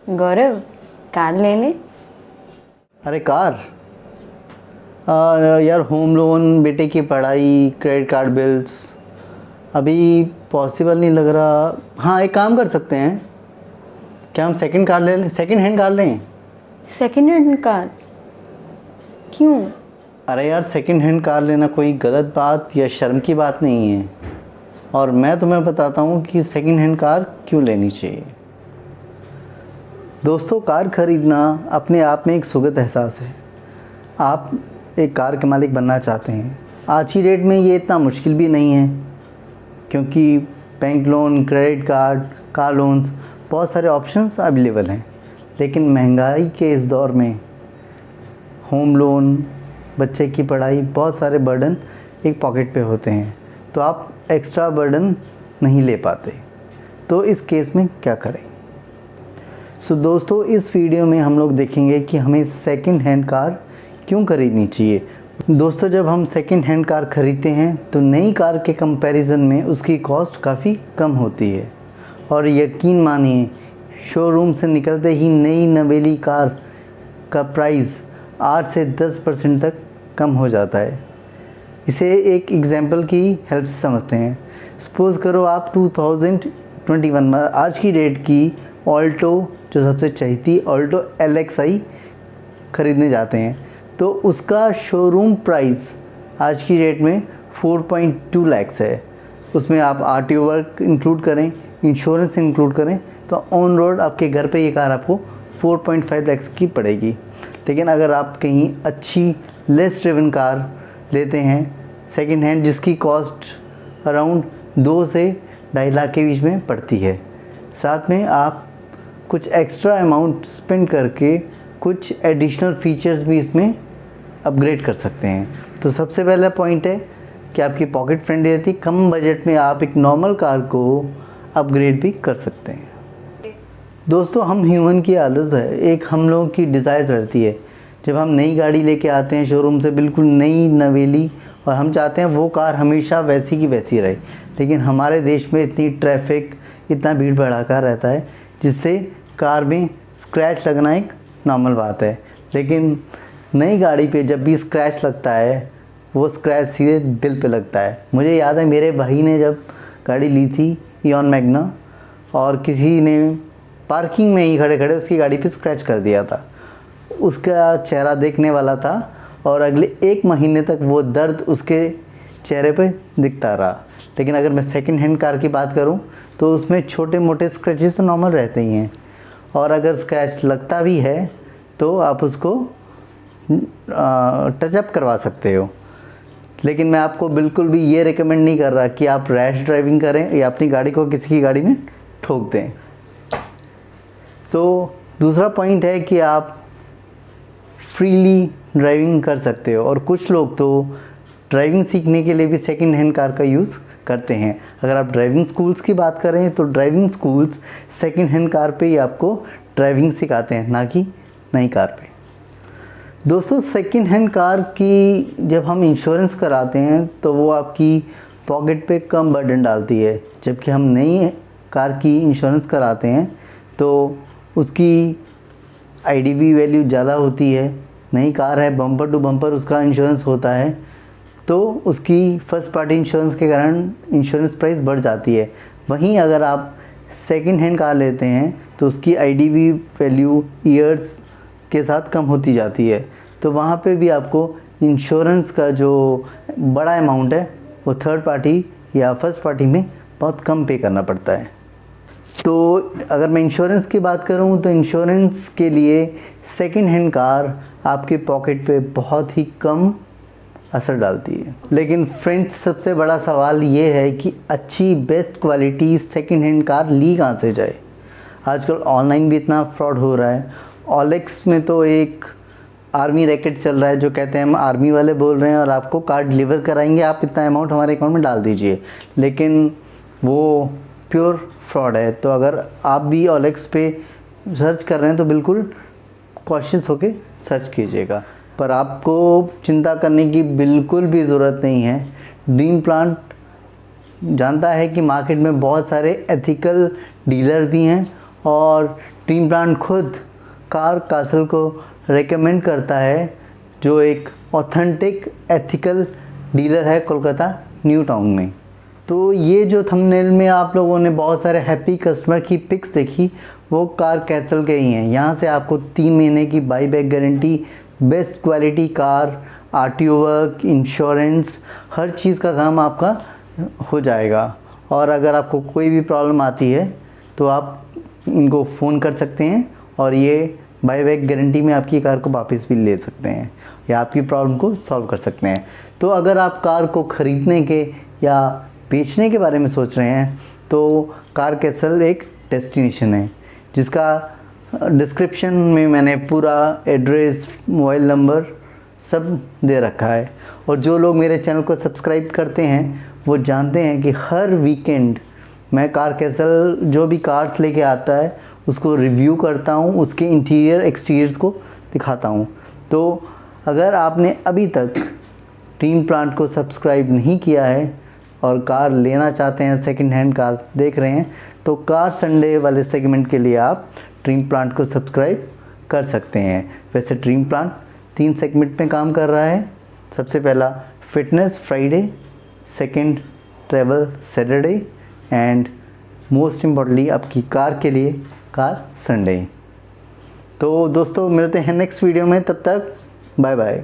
गौरव, car ले ले। अरे कार? यार होम लोन, बेटे की पढ़ाई, क्रेडिट कार्ड बिल्स अभी पॉसिबल नहीं लग रहा। हाँ, एक काम कर सकते हैं, क्या हम सेकंड कार ले लें, सेकंड हैंड कार लें? Second hand car? क्यों? अरे यार, सेकंड हैंड कार लेना कोई गलत बात या शर्म की बात नहीं है। और मैं तुम्हें बताता हूँ कि सेकंड हैंड कार क्यों लेनी चाहिए। दोस्तों, कार खरीदना अपने आप में एक सुखद एहसास है। आप एक कार के मालिक बनना चाहते हैं। आज की डेट में ये इतना मुश्किल भी नहीं है, क्योंकि bank loan, credit card, car loans, बहुत सारे ऑप्शंस अवेलेबल हैं। लेकिन महंगाई के इस दौर में होम लोन, बच्चे की पढ़ाई, बहुत सारे बर्डन एक पॉकेट पे होते हैं, तो आप एक्स्ट्रा बर्डन नहीं ले पाते। तो इस केस में क्या करें? दोस्तों, इस वीडियो में हम लोग देखेंगे कि हमें सेकंड हैंड कार क्यों खरीदनी चाहिए। दोस्तों, जब हम सेकंड हैंड कार खरीदते हैं तो नई कार के कंपैरिजन में उसकी कॉस्ट काफ़ी कम होती है। और यकीन मानिए, शोरूम से निकलते ही नई नवेली कार का प्राइस 8 से 10% तक कम हो जाता है। इसे एक एग्जांपल की हेल्प से समझते हैं। सपोज़ करो आप 2021 में आज की डेट की ऑल्टो, जो सबसे चलती ऑल्टो LXi खरीदने जाते हैं, तो उसका शोरूम प्राइस आज की डेट में 4.2 लाख है। उसमें आप RTO वर्क इंक्लूड करें, इंश्योरेंस इंक्लूड करें, तो ऑन रोड आपके घर पे ये कार आपको 4.5 लाख की पड़ेगी। लेकिन अगर आप कहीं अच्छी लेस ड्रिवन कार लेते हैं सेकंड हैंड, जिसकी कॉस्ट अराउंड 2 से 2.5 लाख के बीच में पड़ती है, साथ में आप कुछ एक्स्ट्रा अमाउंट स्पेंड करके कुछ एडिशनल फीचर्स भी इसमें अपग्रेड कर सकते हैं। तो सबसे पहला पॉइंट है कि आपकी पॉकेट फ्रेंडली रहती है। कम बजट में आप एक नॉर्मल कार को अपग्रेड भी कर सकते हैं। दोस्तों, हम ह्यूमन की आदत है, एक हम लोगों की डिज़ायर्स रहती है। जब हम नई गाड़ी लेके आते हैं शोरूम से, बिल्कुल नई नवेली, और हम चाहते हैं वो कार हमेशा वैसी की वैसी रहे। लेकिन हमारे देश में इतनी ट्रैफिक, इतना भीड़ भड़ाका रहता है, जिससे कार में स्क्रैच लगना एक नॉर्मल बात है। लेकिन नई गाड़ी पे जब भी स्क्रैच लगता है, वो स्क्रैच सीधे दिल पे लगता है। मुझे याद है, मेरे भाई ने जब गाड़ी ली थी इयॉन मैग्ना, और किसी ने पार्किंग में ही खड़े खड़े उसकी गाड़ी पे स्क्रैच कर दिया था। उसका चेहरा देखने वाला था, और अगले 1 महीने तक वो दर्द उसके चेहरे पे दिखता रहा। लेकिन अगर मैं सेकंड हैंड कार की बात करूं, तो उसमें छोटे मोटे स्क्रैचेस तो नॉर्मल रहते ही हैं, और अगर स्क्रैच लगता भी है तो आप उसको टचअप करवा सकते हो। लेकिन मैं आपको बिल्कुल भी ये रिकमेंड नहीं कर रहा कि आप रैश ड्राइविंग करें या अपनी गाड़ी को किसी की गाड़ी में ठोक दें। तो दूसरा पॉइंट है कि आप फ्रीली ड्राइविंग कर सकते हो, और कुछ लोग तो ड्राइविंग सीखने के लिए भी सेकंड हैंड कार का यूज़ करते हैं। अगर आप ड्राइविंग स्कूल्स की बात करें, तो driving schools second hand car पे ही आपको ड्राइविंग सिखाते हैं, ना कि नई कार पे। दोस्तों, सेकंड हैंड कार की जब हम इंश्योरेंस कराते हैं तो वो आपकी पॉकेट पे कम बर्डन डालती है, जबकि हम नई कार की इंश्योरेंस कराते हैं तो उसकी IDV वैल्यू ज़्यादा होती है। नई कार है, बम्पर टू बम्पर उसका इंश्योरेंस होता है, तो उसकी फर्स्ट पार्टी इंश्योरेंस के कारण इंश्योरेंस प्राइस बढ़ जाती है। वहीं अगर आप सेकंड हैंड कार लेते हैं तो उसकी IDV वैल्यू ईयर्स के साथ कम होती जाती है। तो वहाँ पे भी आपको इंश्योरेंस का जो बड़ा अमाउंट है वो थर्ड पार्टी या फर्स्ट पार्टी में बहुत कम पे करना पड़ता है। तो अगर मैं इंश्योरेंस की बात करूं, तो इंश्योरेंस के लिए सेकंड हैंड कार आपके पॉकेट पे बहुत ही कम असर डालती है। लेकिन फ्रेंड्स, सबसे बड़ा सवाल ये है कि अच्छी best quality second hand car ली कहाँ से जाए। आजकल ऑनलाइन भी इतना फ्रॉड हो रहा है। OLX में तो एक आर्मी रैकेट चल रहा है, जो कहते हैं हम आर्मी वाले बोल रहे हैं और आपको कार डिलीवर कराएंगे, आप इतना अमाउंट हमारे अकाउंट में डाल दीजिए। लेकिन वो प्योर फ्रॉड है। तो अगर आप भी OLX पे सर्च कर रहे हैं तो बिल्कुल कॉशियस होके सर्च कीजिएगा। पर आपको चिंता करने की बिल्कुल भी ज़रूरत नहीं है। ड्रीम प्लांट जानता है कि मार्केट में बहुत सारे एथिकल डीलर भी हैं और ड्रीम प्लांट खुद कार कासल को रेकमेंड करता है, जो एक ऑथेंटिक एथिकल डीलर है कोलकाता न्यू टाउन में। तो ये जो थंबनेल में आप लोगों ने बहुत सारे हैप्पी कस्टमर की पिक्स देखी, वो कार कैसल के ही हैं। यहाँ से आपको 3 महीने की buy back guarantee, best quality car, RTO work, insurance, हर चीज़ का काम आपका हो जाएगा। और अगर आपको कोई भी प्रॉब्लम आती है तो आप इनको फ़ोन कर सकते हैं और ये बाई बैक गारंटी में आपकी कार को वापस भी ले सकते हैं या आपकी प्रॉब्लम को सॉल्व कर सकते हैं। तो अगर आप कार को ख़रीदने के या बेचने के बारे में सोच रहे हैं तो कार कैसल एक डेस्टिनेशन है, जिसका डिस्क्रिप्शन में मैंने पूरा एड्रेस, मोबाइल नंबर सब दे रखा है। और जो लोग मेरे चैनल को सब्सक्राइब करते हैं वो जानते हैं कि हर वीकेंड मैं कार कैसल जो भी कार्स लेके आता है उसको रिव्यू करता हूँ, उसके इंटीरियर एक्सटीरियर्स को दिखाता हूँ। तो अगर आपने अभी तक ड्रीम प्लांट को सब्सक्राइब नहीं किया है और कार लेना चाहते हैं, सेकंड हैंड कार देख रहे हैं, तो कार संडे वाले सेगमेंट के लिए आप ड्रीम प्लांट को सब्सक्राइब कर सकते हैं। वैसे ड्रीम प्लांट 3 सेगमेंट में काम कर रहा है। सबसे पहला fitness Friday, second travel Saturday and most importantly आपकी कार के लिए कार संडे। तो दोस्तों मिलते हैं नेक्स्ट वीडियो में, तब तक बाय बाय।